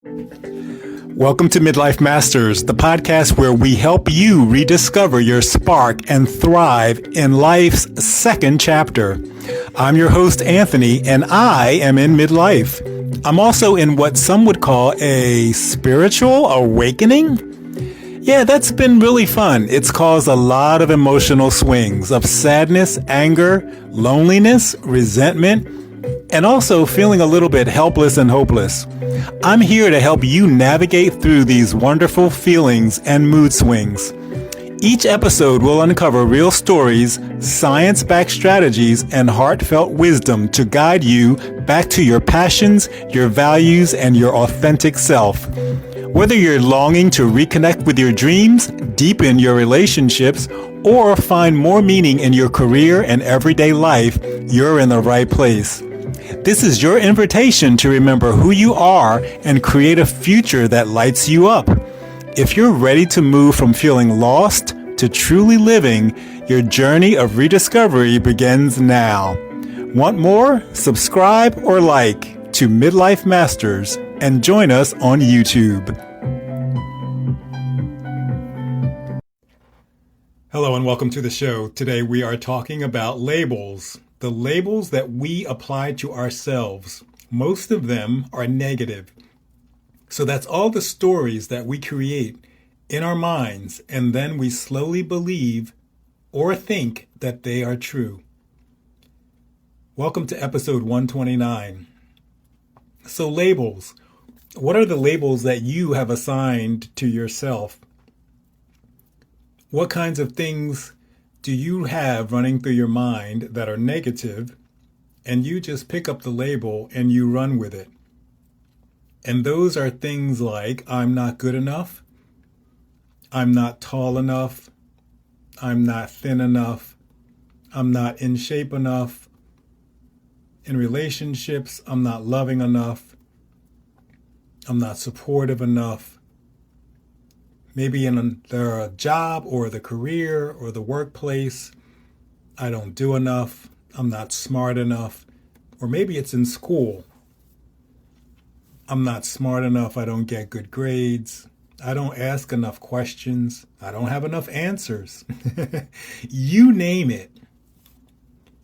Welcome to Midlife Masters, the podcast where we help you rediscover your spark and thrive in life's second chapter. I'm your host, Anthony, and I am in midlife. I'm also in what some would call a spiritual awakening. Yeah, that's been really fun. It's caused a lot of emotional swings of sadness, anger, loneliness, resentment, and also feeling a little bit helpless and hopeless. I'm here to help you navigate through these wonderful feelings and mood swings. Each episode will uncover real stories, science-backed strategies, and heartfelt wisdom to guide you back to your passions, your values, and your authentic self. Whether you're longing to reconnect with your dreams, deepen your relationships, or find more meaning in your career and everyday life, you're in the right place. This is your invitation to remember who you are and create a future that lights you up. If you're ready to move from feeling lost to truly living, your journey of rediscovery begins now. Want more? Subscribe or like to Midlife Masters and join us on YouTube. Hello and welcome to the show. Today we are talking about labels. The labels that we apply to ourselves. Most of them are negative. So that's all the stories that we create in our minds, and then we slowly believe or think that they are true. Welcome to episode 129. So labels. What are the labels that you have assigned to yourself? What kinds of things do you have running through your mind that are negative, and you just pick up the label and you run with it? And those are things like, I'm not good enough, I'm not tall enough, I'm not thin enough, I'm not in shape enough, in relationships, I'm not loving enough, I'm not supportive enough. Maybe in the job or the career or the workplace, I don't do enough, I'm not smart enough. Or maybe it's in school. I'm not smart enough, I don't get good grades, I don't ask enough questions, I don't have enough answers. You name it.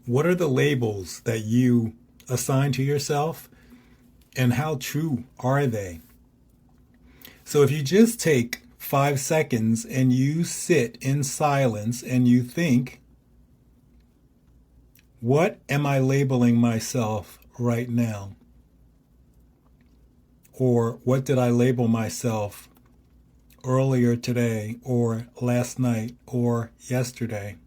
What are the labels that you assign to yourself, and how true are they? So if you just take 5 seconds and you sit in silence and you think, what am I labeling myself right now? Or what did I label myself earlier today or last night or yesterday?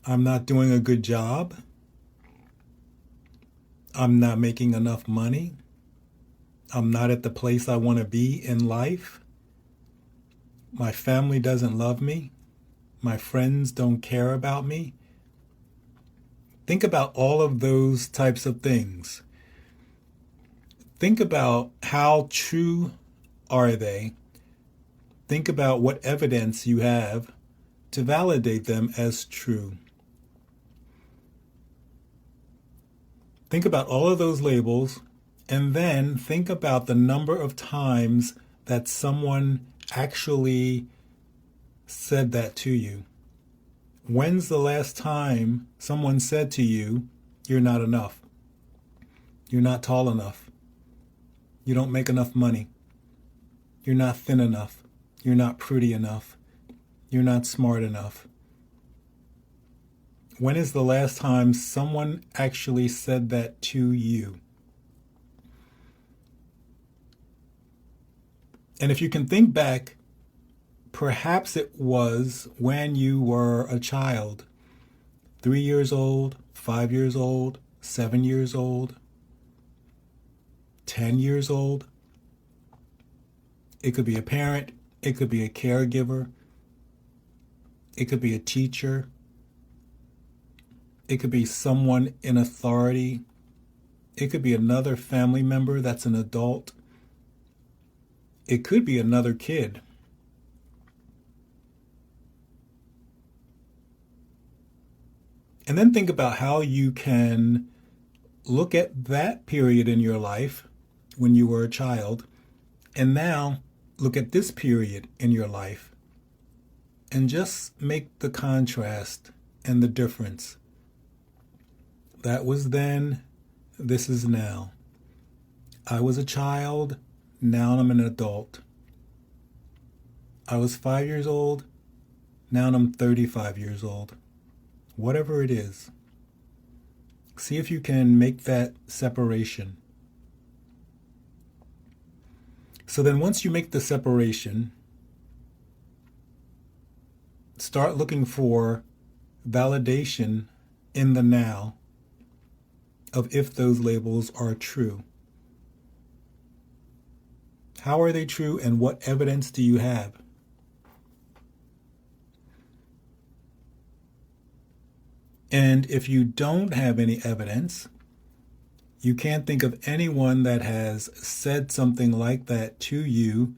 I'm not doing a good job. I'm not making enough money. I'm not at the place I want to be in life. My family doesn't love me. My friends don't care about me. Think about all of those types of things. Think about how true are they. Think about what evidence you have to validate them as true. Think about all of those labels. And then think about the number of times that someone actually said that to you. When's the last time someone said to you, you're not enough? You're not tall enough. You don't make enough money. You're not thin enough. You're not pretty enough. You're not smart enough. When is the last time someone actually said that to you? And if you can think back, perhaps it was when you were a child, 3 years old, 5 years old, 7 years old, 10 years old. It could be a parent, it could be a caregiver, it could be a teacher, it could be someone in authority, it could be another family member that's an adult. It could be another kid. And then think about how you can look at that period in your life when you were a child, and now look at this period in your life, and just make the contrast and the difference. That was then, this is now. I was a child, now I'm an adult. I was 5 years old, now I'm 35 years old. Whatever it is. See if you can make that separation. So then once you make the separation, start looking for validation in the now of if those labels are true. How are they true, and what evidence do you have? And if you don't have any evidence, you can't think of anyone that has said something like that to you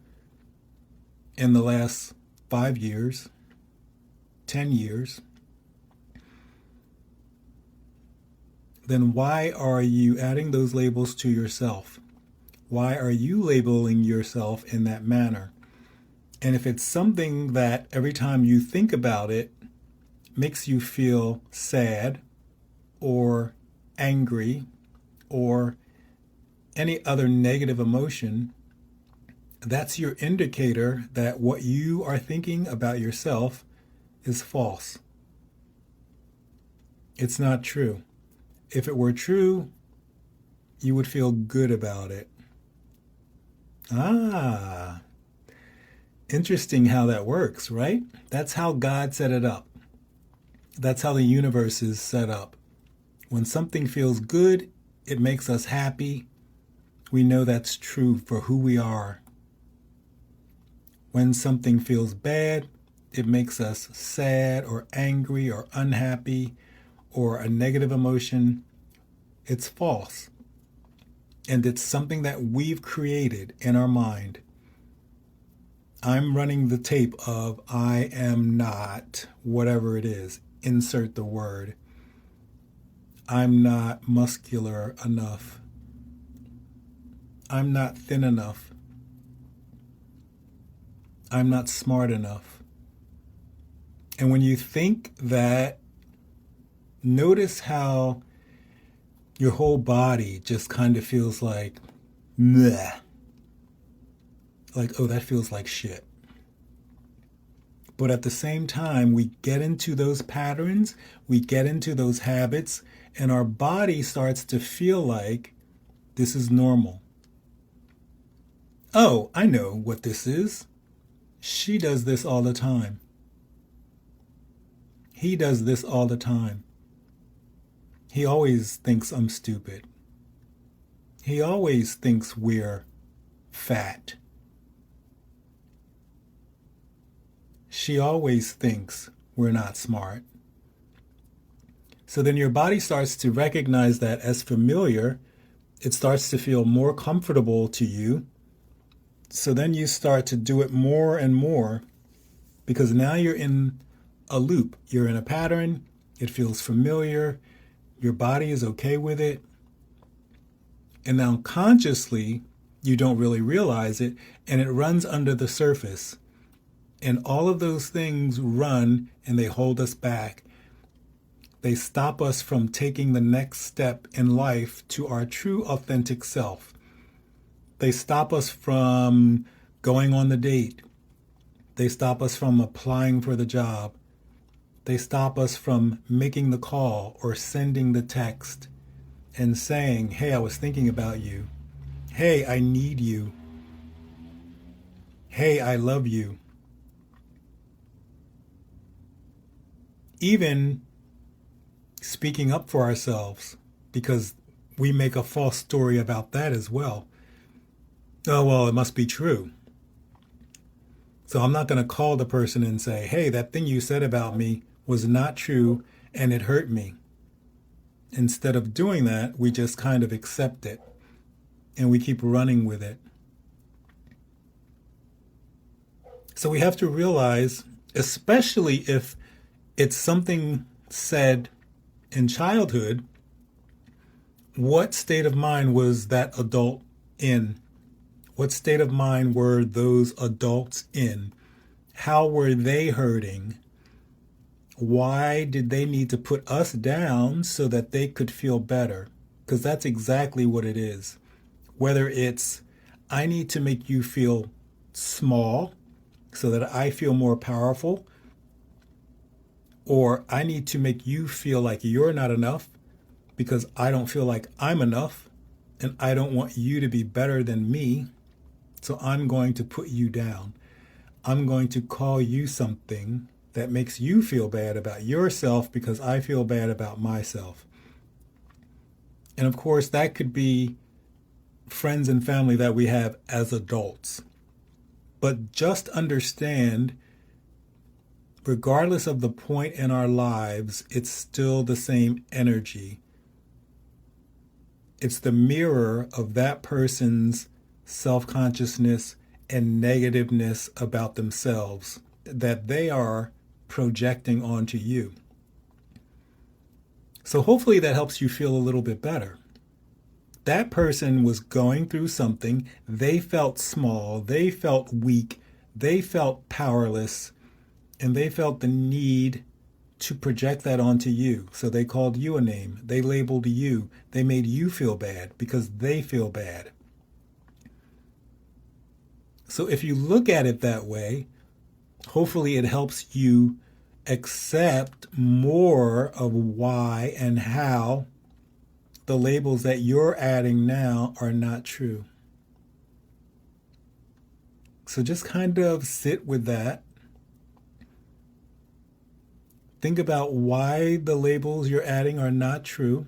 in the last 5 years, 10 years, then why are you adding those labels to yourself? Why are you labeling yourself in that manner? And if it's something that every time you think about it makes you feel sad or angry or any other negative emotion, that's your indicator that what you are thinking about yourself is false. It's not true. If it were true, you would feel good about it. Interesting how that works, right? That's how God set it up. That's how the universe is set up. When something feels good, it makes us happy. We know that's true for who we are. When something feels bad, it makes us sad or angry or unhappy or a negative emotion. It's false. And it's something that we've created in our mind. I'm running the tape of I am not, whatever it is. Insert the word. I'm not muscular enough. I'm not thin enough. I'm not smart enough. And when you think that, notice how your whole body just kind of feels like, meh. Like, oh, that feels like shit. But at the same time, we get into those patterns, we get into those habits, and our body starts to feel like this is normal. Oh, I know what this is. She does this all the time. He does this all the time. He always thinks I'm stupid. He always thinks we're fat. She always thinks we're not smart. So then your body starts to recognize that as familiar. It starts to feel more comfortable to you. So then you start to do it more and more because now you're in a loop. You're in a pattern. It feels familiar. Your body is okay with it. And now consciously, you don't really realize it, and it runs under the surface. And all of those things run and they hold us back. They stop us from taking the next step in life to our true authentic self. They stop us from going on the date. They stop us from applying for the job. They stop us from making the call or sending the text and saying, hey, I was thinking about you. Hey, I need you. Hey, I love you. Even speaking up for ourselves, because we make a false story about that as well. Oh, well, it must be true. So I'm not going to call the person and say, hey, that thing you said about me was not true and it hurt me. Instead of doing that, we just kind of accept it and we keep running with it. So we have to realize, especially if it's something said in childhood, What state of mind was that adult in? What state of mind were those adults in? How were they hurting? Why did they need to put us down so that they could feel better? Because that's exactly what it is. Whether it's, I need to make you feel small so that I feel more powerful, or I need to make you feel like you're not enough because I don't feel like I'm enough and I don't want you to be better than me. So I'm going to put you down. I'm going to call you something that makes you feel bad about yourself because I feel bad about myself. And of course, that could be friends and family that we have as adults. But just understand, regardless of the point in our lives, it's still the same energy. It's the mirror of that person's self-consciousness and negativeness about themselves that they are projecting onto you. So hopefully that helps you feel a little bit better. That person was going through something. They felt small. They felt weak. They felt powerless. And they felt the need to project that onto you. So they called you a name. They labeled you. They made you feel bad because they feel bad. So if you look at it that way, hopefully it helps you accept more of why and how the labels that you're adding now are not true. So just kind of sit with that. Think about why the labels you're adding are not true.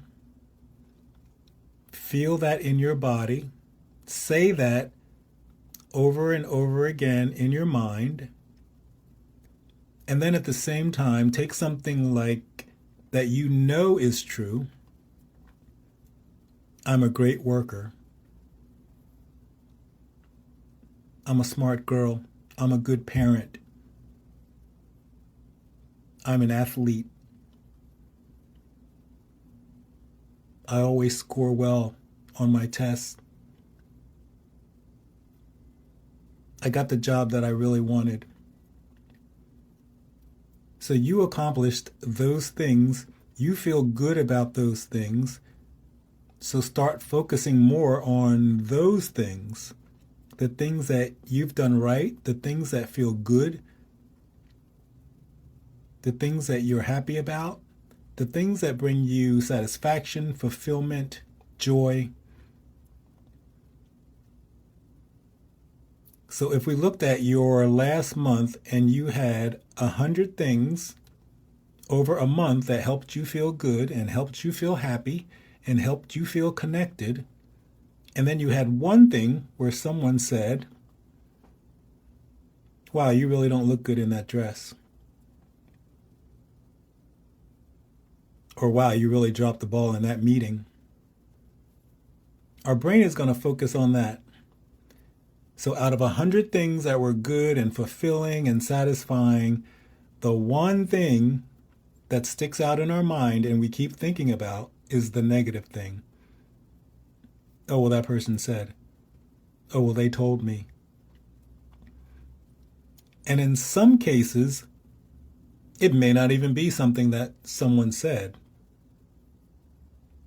Feel that in your body. Say that over and over again in your mind. And then at the same time, take something like that you know is true. I'm a great worker. I'm a smart girl. I'm a good parent. I'm an athlete. I always score well on my tests. I got the job that I really wanted. So you accomplished those things. You feel good about those things. So start focusing more on those things. The things that you've done right, the things that feel good, the things that you're happy about, the things that bring you satisfaction, fulfillment, joy. So if we looked at your last month and you had 100 things over a month that helped you feel good and helped you feel happy and helped you feel connected, and then you had one thing where someone said, wow, you really don't look good in that dress. Or wow, you really dropped the ball in that meeting. Our brain is going to focus on that. So out of 100 things that were good and fulfilling and satisfying, the one thing that sticks out in our mind and we keep thinking about is the negative thing. Oh, well, that person said. Oh, well, they told me. And in some cases, it may not even be something that someone said.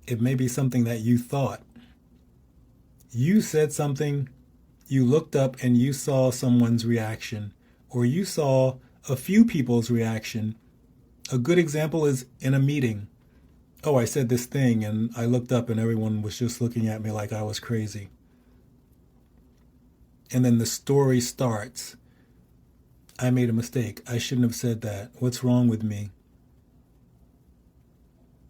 It may be something that you thought. You said something, you looked up and you saw someone's reaction, or you saw a few people's reaction. A good example is in a meeting. Oh, I said this thing and I looked up and everyone was just looking at me like I was crazy. And then the story starts. I made a mistake. I shouldn't have said that. What's wrong with me?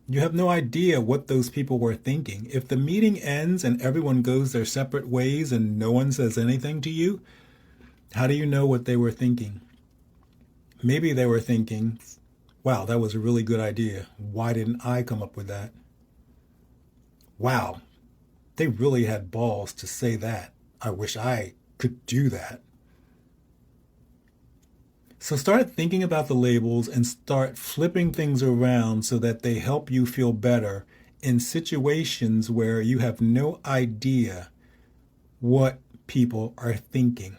You have no idea what those people were thinking. If the meeting ends and everyone goes their separate ways and no one says anything to you, how do you know what they were thinking? Maybe they were thinking, wow, that was a really good idea. Why didn't I come up with that? Wow, they really had balls to say that. I wish I could do that. So start thinking about the labels and start flipping things around so that they help you feel better in situations where you have no idea what people are thinking,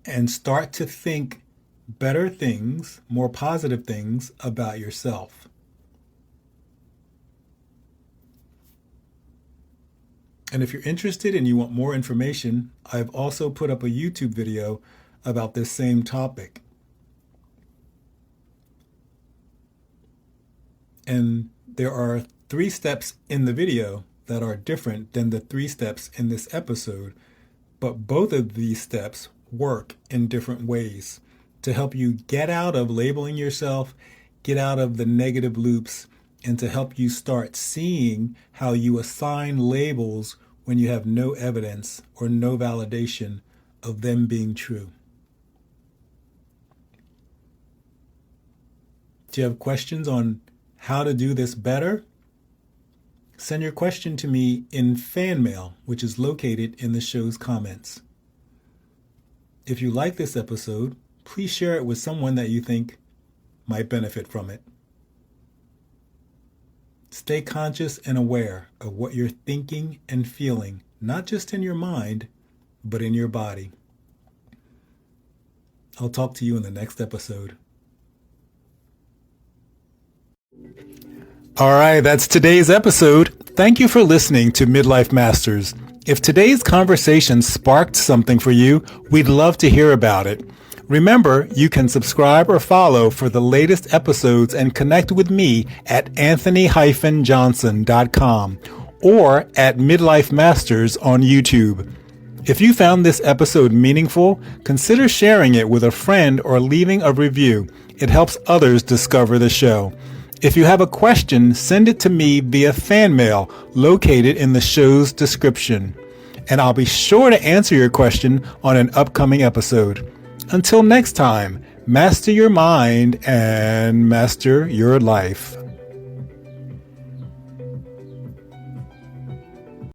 and start to think better things, more positive things about yourself. And if you're interested and you want more information, I've also put up a YouTube video about this same topic. And there are 3 steps in the video that are different than the 3 steps in this episode, but both of these steps work in different ways to help you get out of labeling yourself, get out of the negative loops, and to help you start seeing how you assign labels when you have no evidence or no validation of them being true. Do you have questions on how to do this better? Send your question to me in fan mail, which is located in the show's comments. If you like this episode, please share it with someone that you think might benefit from it. Stay conscious and aware of what you're thinking and feeling, not just in your mind, but in your body. I'll talk to you in the next episode. All right, that's today's episode. Thank you for listening to Midlife Masters. If today's conversation sparked something for you, we'd love to hear about it. Remember, you can subscribe or follow for the latest episodes and connect with me at anthony-johnson.com or at Midlife Masters on YouTube. If you found this episode meaningful, consider sharing it with a friend or leaving a review. It helps others discover the show. If you have a question, send it to me via fan mail located in the show's description, and I'll be sure to answer your question on an upcoming episode. Until next time, master your mind and master your life.